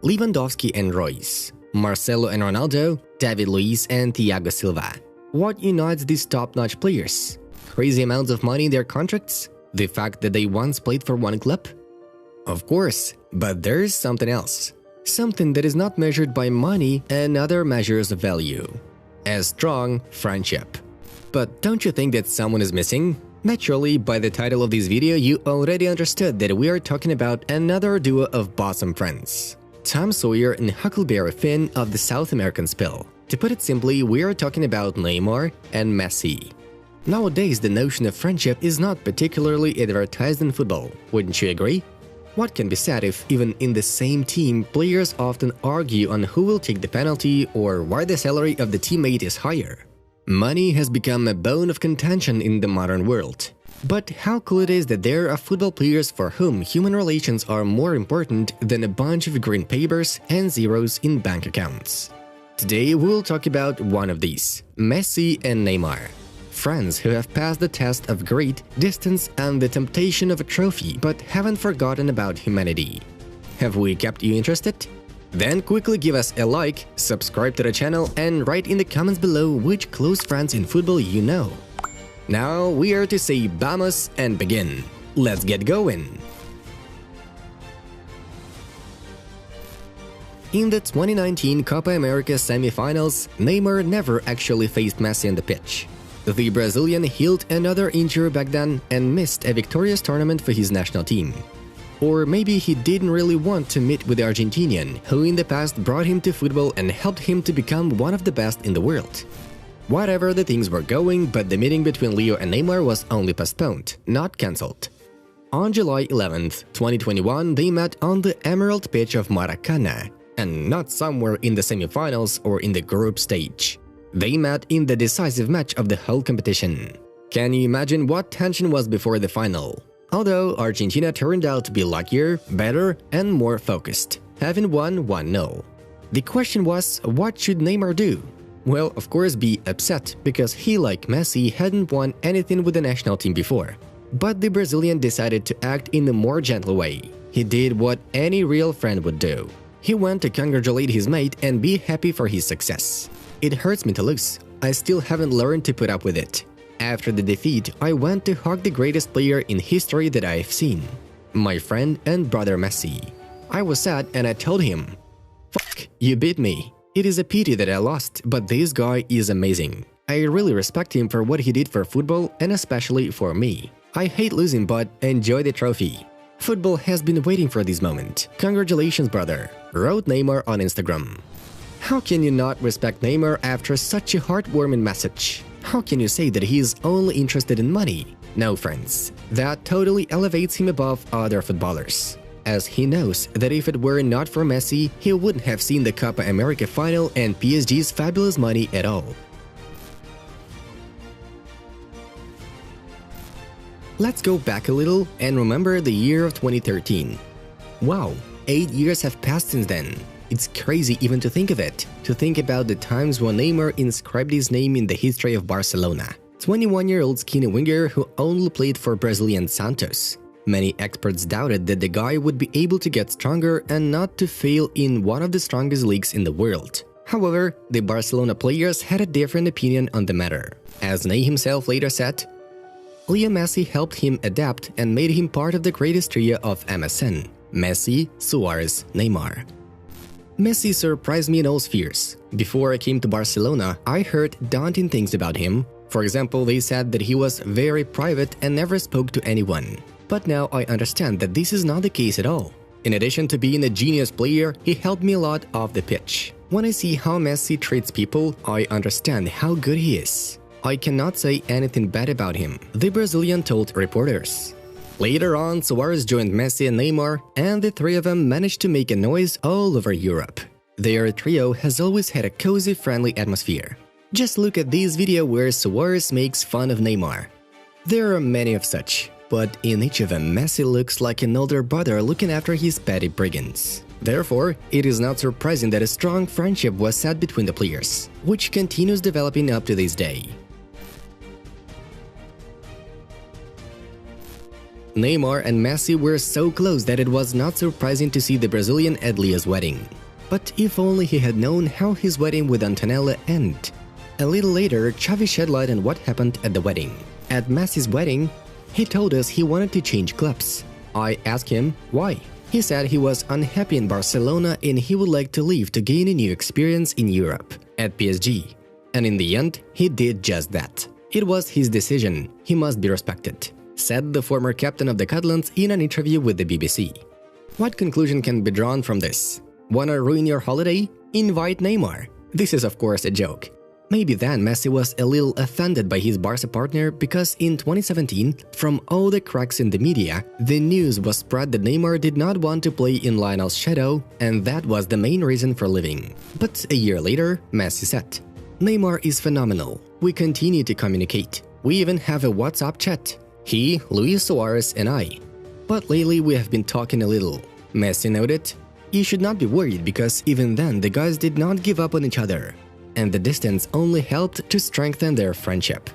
Lewandowski and Royce, Marcelo and Ronaldo, David Luiz and Thiago Silva. What unites these top-notch players? Crazy amounts of money in their contracts? The fact that they once played for one club? Of course, but there's something else. Something that is not measured by money and other measures of value. A strong friendship. But don't you think that someone is missing? Naturally, by the title of this video, you already understood that we are talking about another duo of bosom friends. Tom Sawyer and Huckleberry Finn of the South American spill. To put it simply, we are talking about Neymar and Messi. Nowadays, the notion of friendship is not particularly advertised in football, wouldn't you agree? What can be said if, even in the same team, players often argue on who will take the penalty or why the salary of the teammate is higher? Money has become a bone of contention in the modern world. But how cool it is that there are football players for whom human relations are more important than a bunch of green papers and zeros in bank accounts. Today we'll talk about one of these, Messi and Neymar. Friends who have passed the test of grit, distance and the temptation of a trophy but haven't forgotten about humanity. Have we kept you interested? Then quickly give us a like, subscribe to the channel and write in the comments below which close friends in football you know. Now we are to say vamos and begin. Let's get going! In the 2019 Copa America semi-finals, Neymar never actually faced Messi on the pitch. The Brazilian healed another injury back then and missed a victorious tournament for his national team. Or maybe he didn't really want to meet with the Argentinian, who in the past brought him to football and helped him to become one of the best in the world. Whatever the things were going, but the meeting between Leo and Neymar was only postponed, not cancelled. On July 11, 2021, they met on the Emerald pitch of Maracana, and not somewhere in the semi-finals or in the group stage. They met in the decisive match of the whole competition. Can you imagine what tension was before the final? Although Argentina turned out to be luckier, better and more focused, having won 1-0. The question was, what should Neymar do? Well, of course be upset, because he, like Messi, hadn't won anything with the national team before. But the Brazilian decided to act in a more gentle way. He did what any real friend would do. He went to congratulate his mate and be happy for his success. It hurts me to lose. I still haven't learned to put up with it. After the defeat, I went to hug the greatest player in history that I've seen. My friend and brother Messi. I was sad and I told him, "Fuck, you beat me. It is a pity that I lost, but this guy is amazing. I really respect him for what he did for football and especially for me. I hate losing but enjoy the trophy. Football has been waiting for this moment. Congratulations, brother," wrote Neymar on Instagram. How can you not respect Neymar after such a heartwarming message? How can you say that he is only interested in money? No, friends, that totally elevates him above other footballers, as he knows that if it were not for Messi, he wouldn't have seen the Copa America final and PSG's fabulous money at all. Let's go back a little and remember the year of 2013. Wow, 8 years have passed since then. It's crazy even to think of it, to think about the times when Neymar inscribed his name in the history of Barcelona. 21-year-old skinny winger who only played for Brazilian Santos. Many experts doubted that the guy would be able to get stronger and not to fail in one of the strongest leagues in the world. However, the Barcelona players had a different opinion on the matter. As Ney himself later said, Leo Messi helped him adapt and made him part of the greatest trio of MSN: Messi, Suarez, Neymar. Messi surprised me in all spheres. Before I came to Barcelona, I heard daunting things about him. For example, they said that he was very private and never spoke to anyone. But now I understand that this is not the case at all. In addition to being a genius player, he helped me a lot off the pitch. When I see how Messi treats people, I understand how good he is. I cannot say anything bad about him, the Brazilian told reporters. Later on, Suarez joined Messi and Neymar, and the three of them managed to make a noise all over Europe. Their trio has always had a cozy, friendly atmosphere. Just look at this video where Suarez makes fun of Neymar. There are many of such, but in each of them, Messi looks like an older brother looking after his petty brigands. Therefore, it is not surprising that a strong friendship was set between the players, which continues developing up to this day. Neymar and Messi were so close that it was not surprising to see the Brazilian at Leo's wedding. But if only he had known how his wedding with Antonella ended. A little later, Xavi shed light on what happened at the wedding. At Messi's wedding, he told us he wanted to change clubs. I asked him why. He said he was unhappy in Barcelona and he would like to leave to gain a new experience in Europe, at PSG. And in the end, he did just that. It was his decision, he must be respected, said the former captain of the Catalans in an interview with the BBC. What conclusion can be drawn from this? Wanna ruin your holiday? Invite Neymar. This is of course a joke. Maybe then Messi was a little offended by his Barca partner because in 2017, from all the cracks in the media, the news was spread that Neymar did not want to play in Lionel's shadow, and that was the main reason for leaving. But a year later, Messi said, "Neymar is phenomenal. We continue to communicate. We even have a WhatsApp chat. He, Luis Suarez and I. But lately we have been talking a little." Messi noted, "You should not be worried because even then the guys did not give up on each other. And the distance only helped to strengthen their friendship."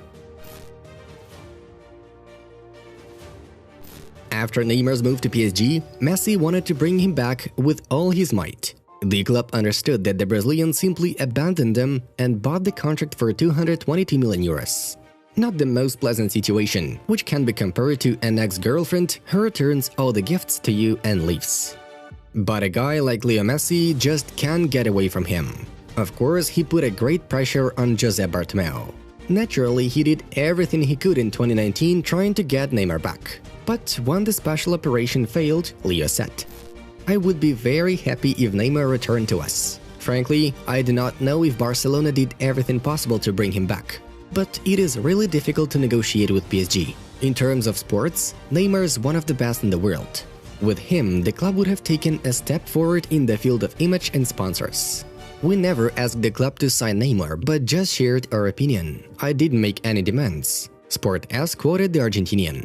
After Neymar's move to PSG, Messi wanted to bring him back with all his might. The club understood that the Brazilian simply abandoned them and bought the contract for 222 million euros. Not the most pleasant situation, which can be compared to an ex-girlfriend who returns all the gifts to you and leaves. But a guy like Leo Messi just can't get away from him. Of course, he put a great pressure on José Bartomeu. Naturally, he did everything he could in 2019 trying to get Neymar back. But when the special operation failed, Leo said, "I would be very happy if Neymar returned to us. Frankly, I do not know if Barcelona did everything possible to bring him back. But it is really difficult to negotiate with PSG. In terms of sports, Neymar is one of the best in the world. With him, the club would have taken a step forward in the field of image and sponsors. We never asked the club to sign Neymar, but just shared our opinion. I didn't make any demands," Sport S quoted the Argentinian.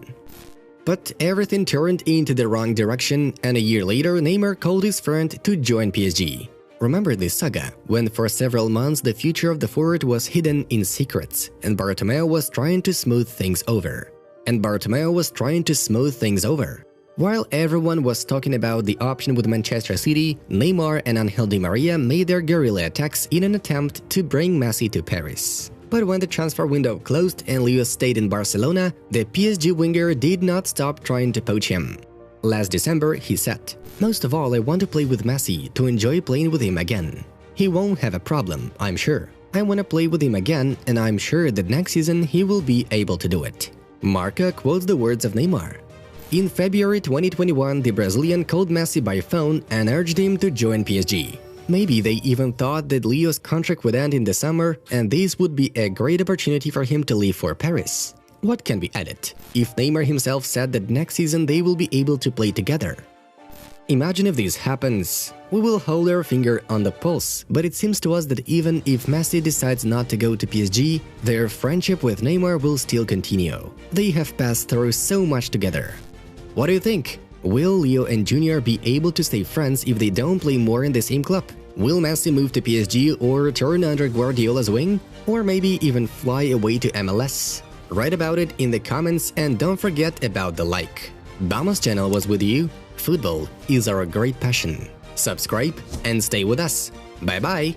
But everything turned into the wrong direction, and a year later Neymar called his friend to join PSG. Remember this saga, when for several months the future of the forward was hidden in secrets, and Bartomeu was trying to smooth things over. While everyone was talking about the option with Manchester City, Neymar and Angel Di Maria made their guerrilla attacks in an attempt to bring Messi to Paris. But when the transfer window closed and Leo stayed in Barcelona, the PSG winger did not stop trying to poach him. Last December, he said, "Most of all, I want to play with Messi, to enjoy playing with him again. He won't have a problem, I'm sure. I want to play with him again, and I'm sure that next season he will be able to do it." Marca quotes the words of Neymar. In February 2021, the Brazilian called Messi by phone and urged him to join PSG. Maybe they even thought that Leo's contract would end in the summer, and this would be a great opportunity for him to leave for Paris. What can be added? If Neymar himself said that next season they will be able to play together. Imagine if this happens. We will hold our finger on the pulse, but it seems to us that even if Messi decides not to go to PSG, their friendship with Neymar will still continue. They have passed through so much together. What do you think? Will Leo and Junior be able to stay friends if they don't play more in the same club? Will Messi move to PSG or return under Guardiola's wing? Or maybe even fly away to MLS? Write about it in the comments and don't forget about the like. Vamos channel was with you. Football is our great passion. Subscribe and stay with us. Bye bye!